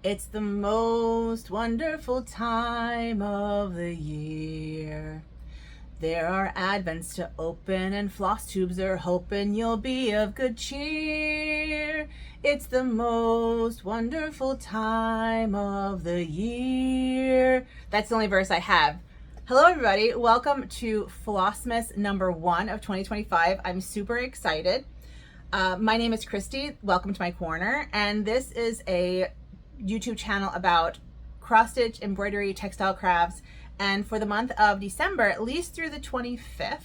It's the most wonderful time of the year. There are advents to open and floss tubes are hoping you'll be of good cheer. It's the most wonderful time of the year. That's the only verse I have. Hello everybody, welcome to Flossmas number 1 of 2025. I'm super excited. My name is Christy, welcome to my corner, and this is a YouTube channel about cross stitch, embroidery, textile crafts, and for the month of December, at least through the 25th,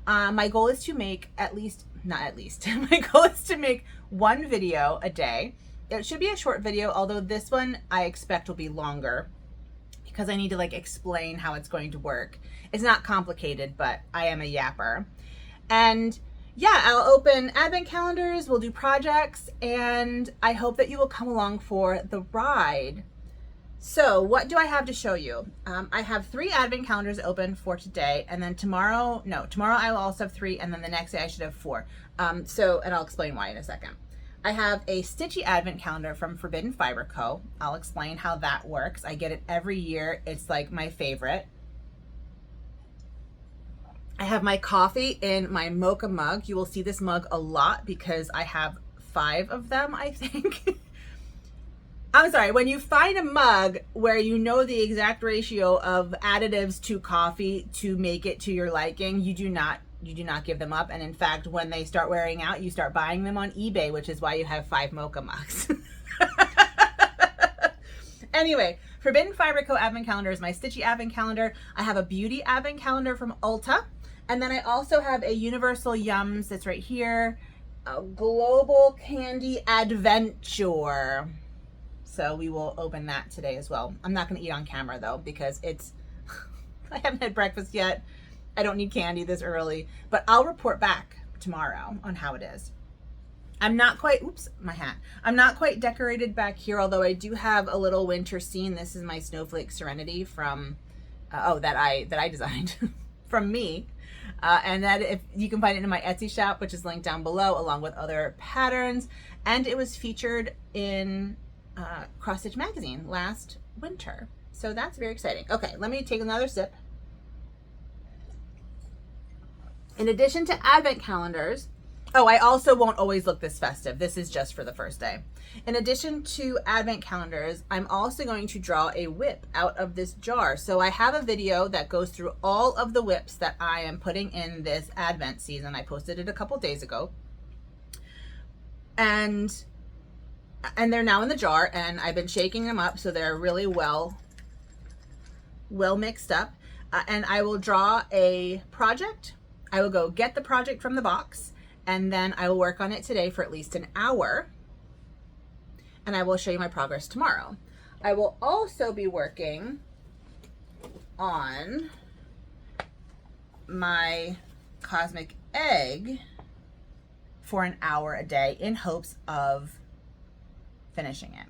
my goal is to make my goal is to make one video a day. It should be a short video, although this one I expect will be longer because I need to explain how it's going to work. It's not complicated, but I am a yapper. And yeah, I'll open advent calendars, we'll do projects, and I hope that you will come along for the ride. So what do I have to show you? I have 3 advent calendars open for today, and then tomorrow I will also have 3, and then the next day I should have 4. And I'll explain why in a second. I have a stitchy advent calendar from Forbidden Fiber Co. I'll explain how that works. I get it every year. It's like my favorite. I have my coffee in my mocha mug. You will see this mug a lot because I have 5 of them, I think. I'm sorry, when you find a mug where you know the exact ratio of additives to coffee to make it to your liking, you do not give them up. And in fact, when they start wearing out, you start buying them on eBay, which is why you have 5 mocha mugs. Anyway, Forbidden Fiber Co. Advent Calendar is my stitchy advent calendar. I have a beauty advent calendar from Ulta. And then I also have a Universal Yums that's right here, a Global Candy Adventure. So we will open that today as well. I'm not going to eat on camera though because I haven't had breakfast yet. I don't need candy this early, but I'll report back tomorrow on how it is. I'm not quite, I'm not quite decorated back here, although I do have a little winter scene. This is my Snowflake Serenity from, that I designed from me. And that if you can find it in my Etsy shop, which is linked down below, along with other patterns. And it was featured in Cross Stitch magazine last winter. So that's very exciting. Okay, let me take another sip. In addition to advent calendars, I also won't always look this festive. This is just for the first day. In addition to advent calendars, I'm also going to draw a whip out of this jar. So I have a video that goes through all of the whips that I am putting in this advent season. I posted it a couple days ago. And they're now in the jar, and I've been shaking them up so they're really well mixed up. And I will draw a project. I will go get the project from the box, and then I will work on it today for at least an hour, and I will show you my progress tomorrow. I will also be working on my cosmic egg for an hour a day in hopes of finishing it.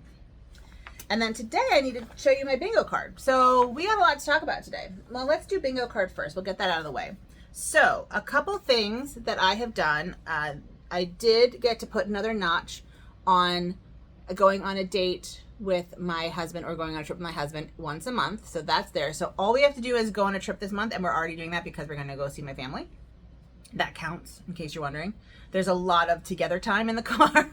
And then today I need to show you my bingo card. So we have a lot to talk about today. Well, let's do bingo card first. We'll get that out of the way. So a couple things that I have done. I did get to put another notch on going on a date with my husband or going on a trip with my husband once a month. So that's there. So all we have to do is go on a trip this month, and we're already doing that because we're going to go see my family. That counts, in case you're wondering. There's a lot of together time in the car.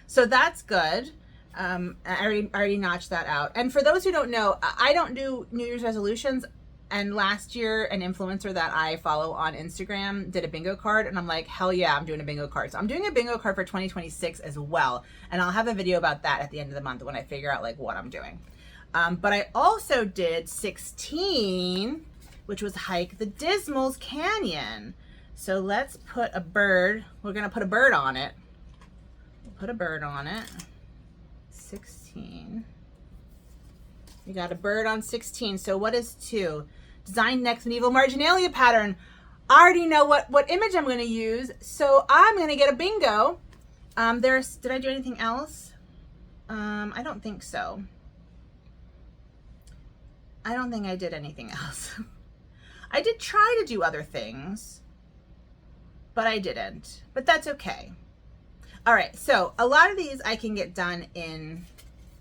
So that's good. I already notched that out. And for those who don't know, I don't do New Year's resolutions. And last year, an influencer that I follow on Instagram did a bingo card, and I'm like, hell yeah, I'm doing a bingo card. So I'm doing a bingo card for 2026 as well. And I'll have a video about that at the end of the month when I figure out what I'm doing. But I also did 16, which was Hike the Dismals Canyon. So let's put a bird. We're going to put a bird on it. Put a bird on it. 16. You got a bird on 16. So what is 2? Design next medieval marginalia pattern. I already know what image I'm going to use, so I'm going to get a bingo. Did I do anything else? I don't think so. I don't think I did anything else. I did try to do other things, but I didn't. But that's okay. All right, so a lot of these I can get done in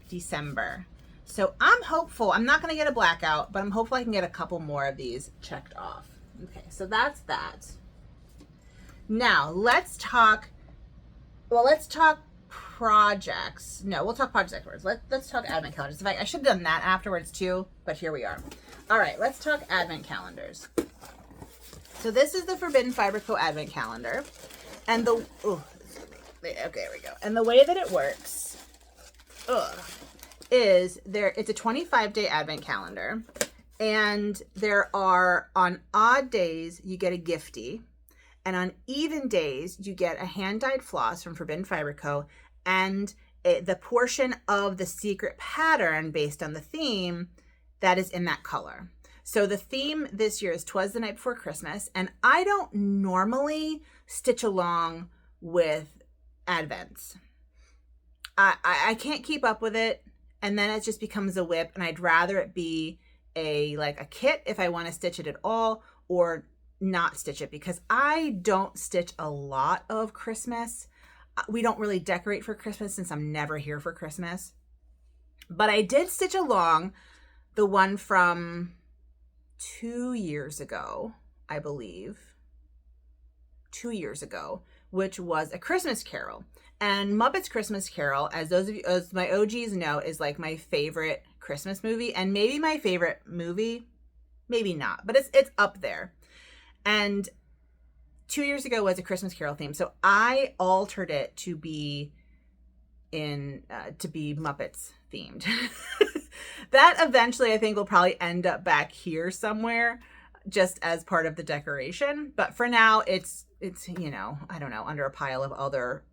December. So I'm hopeful. I'm not going to get a blackout, but I'm hopeful I can get a couple more of these checked off. Okay, so that's that. Now let's talk projects. No, we'll talk projects afterwards. Let's talk advent calendars. In fact, I should have done that afterwards too, but here we are. All right, let's talk advent calendars. So this is the Forbidden Fiber Co. advent calendar. And okay, there we go. And the way that it works is it's a 25-day advent calendar. And there are, on odd days, you get a giftie. And on even days, you get a hand-dyed floss from Forbidden Fiber Co. and the portion of the secret pattern based on the theme that is in that color. So the theme this year is 'Twas the Night Before Christmas. And I don't normally stitch along with advents. I can't keep up with it. And then it just becomes a whip. And I'd rather it be a kit if I want to stitch it at all, or not stitch it, because I don't stitch a lot of Christmas. We don't really decorate for Christmas since I'm never here for Christmas. But I did stitch along the one from 2 years ago, I believe. 2 years ago, which was A Christmas Carol. And Muppets Christmas Carol, as those of you, as my OGs know, is like my favorite Christmas movie, and maybe my favorite movie, maybe not, but it's up there. And 2 years ago was A Christmas Carol theme, so I altered it to be Muppets themed. That eventually I think will probably end up back here somewhere, just as part of the decoration. But for now, it's I don't know, under a pile of other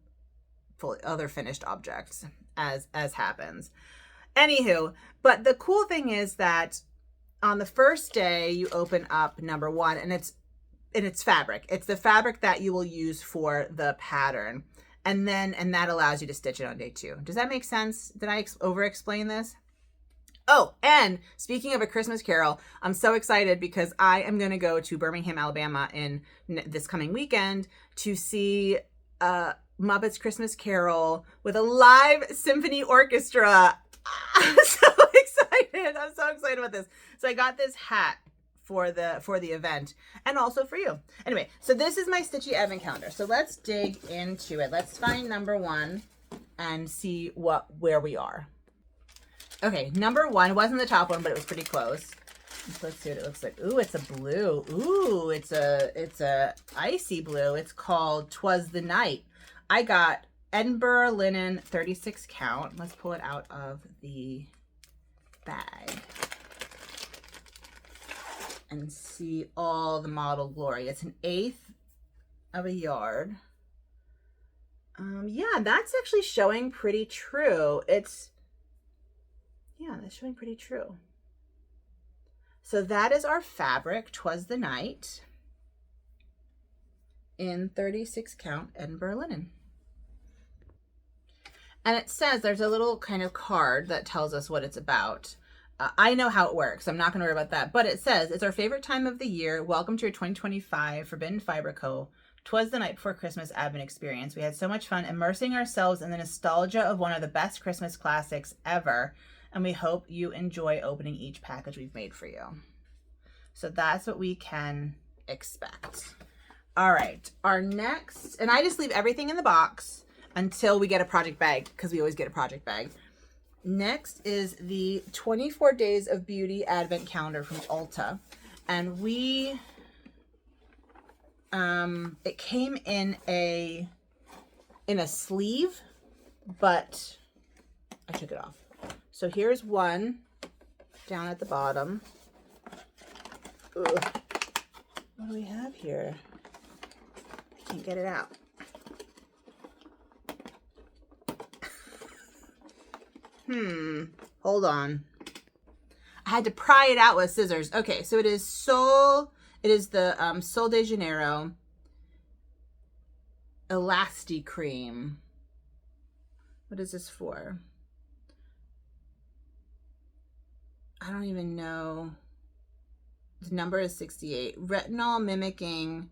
finished objects, as happens. Anywho, but the cool thing is that on the first day you open up number 1, and it's fabric. It's the fabric that you will use for the pattern. And that allows you to stitch it on day 2. Does that make sense? Did I over-explain this? Oh, and speaking of A Christmas Carol, I'm so excited because I am going to go to Birmingham, Alabama in this coming weekend to see Muppets Christmas Carol with a live symphony orchestra. I'm so excited. I'm so excited about this. So I got this hat for the event, and also for you. Anyway, so this is my Stitchy advent calendar. So let's dig into it. Let's find number 1 and see where we are. Okay, number 1 wasn't the top one, but it was pretty close. Let's see what it looks like. Ooh, it's a blue. Ooh, it's a icy blue. It's called 'Twas the Night. I got Edinburgh linen 36 count. Let's pull it out of the bag and see all the model glory. It's 1/8 of a yard. Yeah, that's actually showing pretty true. That's showing pretty true. So that is our fabric, 'Twas the Night, in 36 count Edinburgh linen. And it says there's a little kind of card that tells us what it's about. I know how it works. I'm not going to worry about that. But it says, it's our favorite time of the year. Welcome to your 2025 Forbidden Fiber Co. 'Twas the Night Before Christmas advent experience. We had so much fun immersing ourselves in the nostalgia of one of the best Christmas classics ever. And we hope you enjoy opening each package we've made for you. So that's what we can expect. All right. Our next, and I just leave everything in the box until we get a project bag, because we always get a project bag. Next is the 24 Days of Beauty Advent Calendar from Ulta. And it came in a sleeve, but I took it off. So here's one down at the bottom. Ugh. What do we have here? I can't get it out. Hold on. I had to pry it out with scissors. Okay, so it is the Sol de Janeiro Elasti Cream. What is this for? I don't even know. The number is 68. Retinol mimicking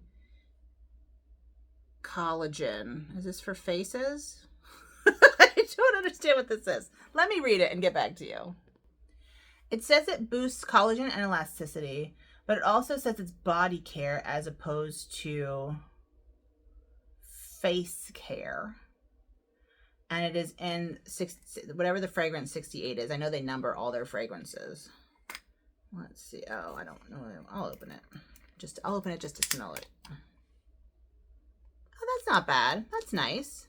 collagen. Is this for faces? I don't understand what this is. Let me read it and get back to you. It says it boosts collagen and elasticity, but it also says it's body care as opposed to face care. And it is in whatever the fragrance 68 is. I know they number all their fragrances. Let's see. Oh, I don't know. I'll open it. I'll open it just to smell it. Oh, that's not bad. That's nice.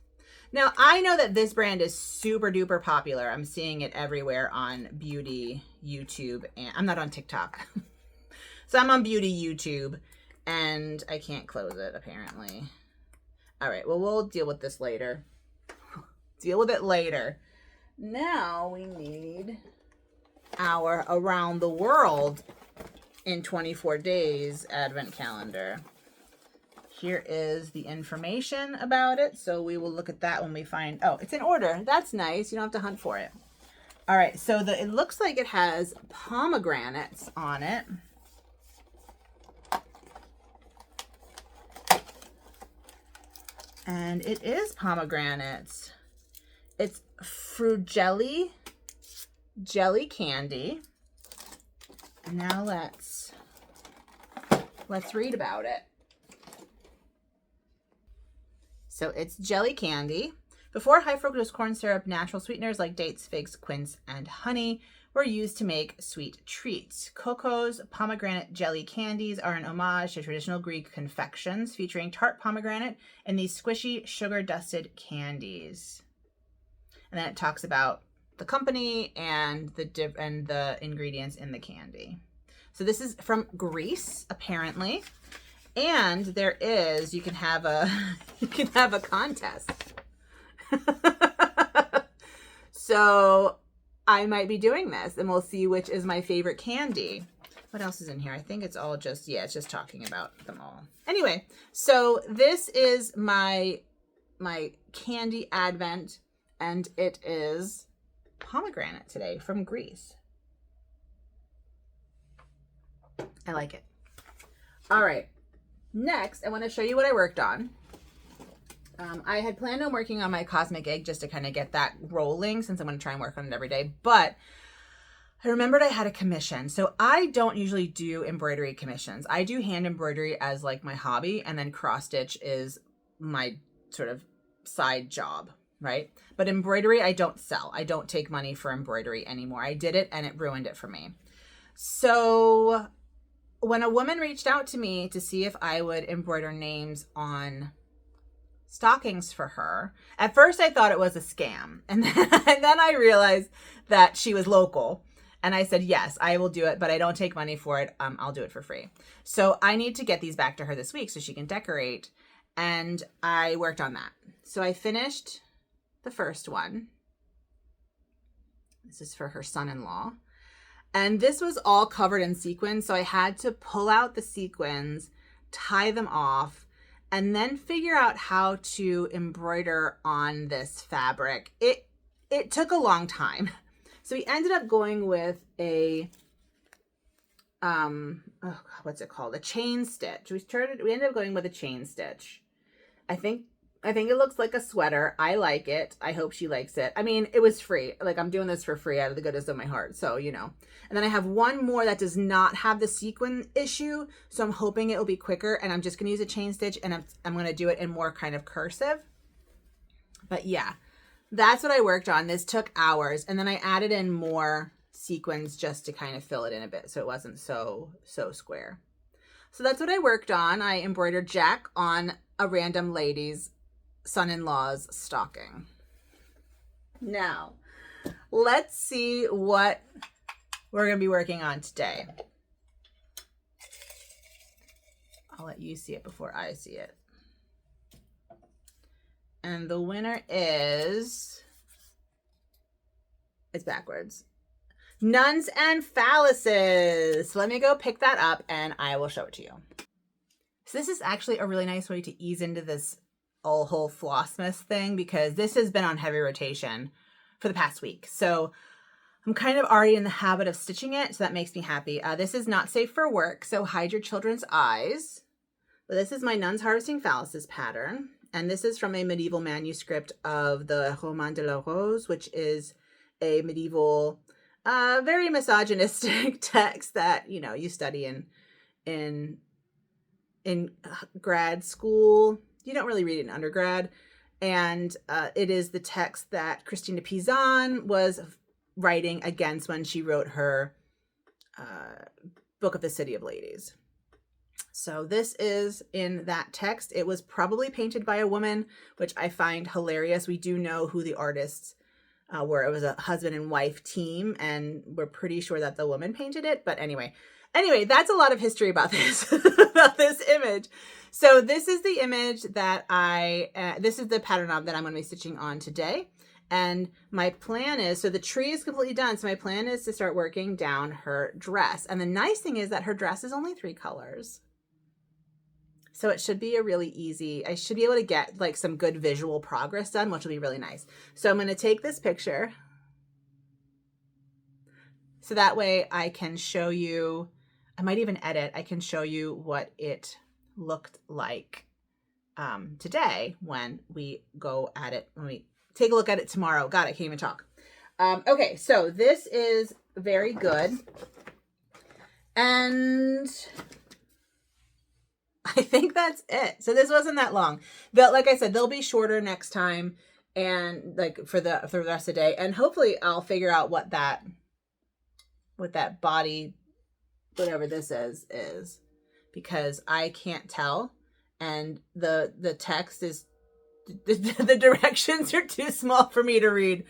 Now, I know that this brand is super duper popular. I'm seeing it everywhere on beauty YouTube, and I'm not on TikTok. So I'm on beauty YouTube, and I can't close it apparently. All right, well, we'll deal with this later. Deal with it later. Now we need our Around the World in 24 Days Advent Calendar. Here is the information about it. So we will look at that when we find, oh, it's in order. That's nice. You don't have to hunt for it. All right. So it looks like it has pomegranates on it. And it is pomegranates. It's Frugelli jelly candy. And now let's read about it. So it's jelly candy. Before, high fructose corn syrup, natural sweeteners like dates, figs, quince, and honey were used to make sweet treats. Coco's pomegranate jelly candies are an homage to traditional Greek confections featuring tart pomegranate and these squishy sugar-dusted candies. And then it talks about the company and the ingredients in the candy. So this is from Greece, apparently. And there is, you can have a contest. So I might be doing this and we'll see which is my favorite candy. What else is in here? I think it's all just, yeah, it's just talking about them all. Anyway, so this is my candy advent, and it is pomegranate today from Greece. I like it. All right. Next, I want to show you what I worked on. I had planned on working on my cosmic egg just to kind of get that rolling, since I'm going to try and work on it every day. But I remembered I had a commission. So I don't usually do embroidery commissions. I do hand embroidery as like my hobby, and then cross stitch is my sort of side job, right? But embroidery, I don't sell. I don't take money for embroidery anymore. I did it and it ruined it for me. So when a woman reached out to me to see if I would embroider names on stockings for her, at first I thought it was a scam. And then I realized that she was local. And I said, yes, I will do it, but I don't take money for it. I'll do it for free. So I need to get these back to her this week so she can decorate. And I worked on that. So I finished the first one. This is for her son-in-law. And this was all covered in sequins, so I had to pull out the sequins, tie them off, and then figure out how to embroider on this fabric. It took a long time. So we ended up going with a, what's it called? A chain stitch. We ended up going with a chain stitch. I think it looks like a sweater. I like it. I hope she likes it. I mean, it was free. Like, I'm doing this for free out of the goodness of my heart. So, you know. And then I have one more that does not have the sequin issue. So I'm hoping it will be quicker. And I'm just going to use a chain stitch. And I'm going to do it in more kind of cursive. But yeah, that's what I worked on. This took hours. And then I added in more sequins just to kind of fill it in a bit, so it wasn't so square. So that's what I worked on. I embroidered Jack on a random lady's son-in-law's stocking. Now, let's see what we're going to be working on today. I'll let you see it before I see it. And the winner is, it's backwards, Nuns and Phalluses. So let me go pick that up and I will show it to you. So this is actually a really nice way to ease into this whole Flossmas thing, because this has been on heavy rotation for the past week. So I'm kind of already in the habit of stitching it, so that makes me happy. This is not safe for work, so hide your children's eyes. But this is my Nuns Harvesting Phalluses pattern. And this is from a medieval manuscript of the Roman de la Rose, which is a medieval, very misogynistic text that, you know, you study in grad school. You don't really read it in undergrad. And it is the text that Christine de Pizan was writing against when she wrote her Book of the City of Ladies. So this is in that text. It was probably painted by a woman, which I find hilarious. We do know who the artists were. It was a husband and wife team, and we're pretty sure that the woman painted it. But anyway, that's a lot of history about this, about this image. So this is the image that this is the pattern knob that I'm going to be stitching on today. And my plan is, so the tree is completely done. So my plan is to start working down her dress. And the nice thing is that her dress is only 3 colors. So it should be a really easy, I should be able to get like some good visual progress done, which will be really nice. So I'm going to take this picture. So that way I can show you, I might even edit, I can show you what it looked like today when we go at it, when we take a look at it tomorrow. God, I can't even talk. Okay, so this is very good. And I think that's it. So this wasn't that long. Like I said, they'll be shorter next time, and like for the rest of the day. And hopefully I'll figure out what that body, whatever this is, because I can't tell. And the text is, the directions are too small for me to read.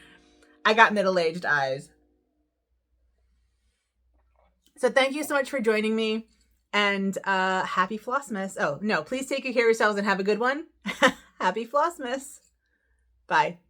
I got middle-aged eyes. So thank you so much for joining me, and happy Flossmas. Oh, no, please take care of yourselves and have a good one. Happy Flossmas. Bye.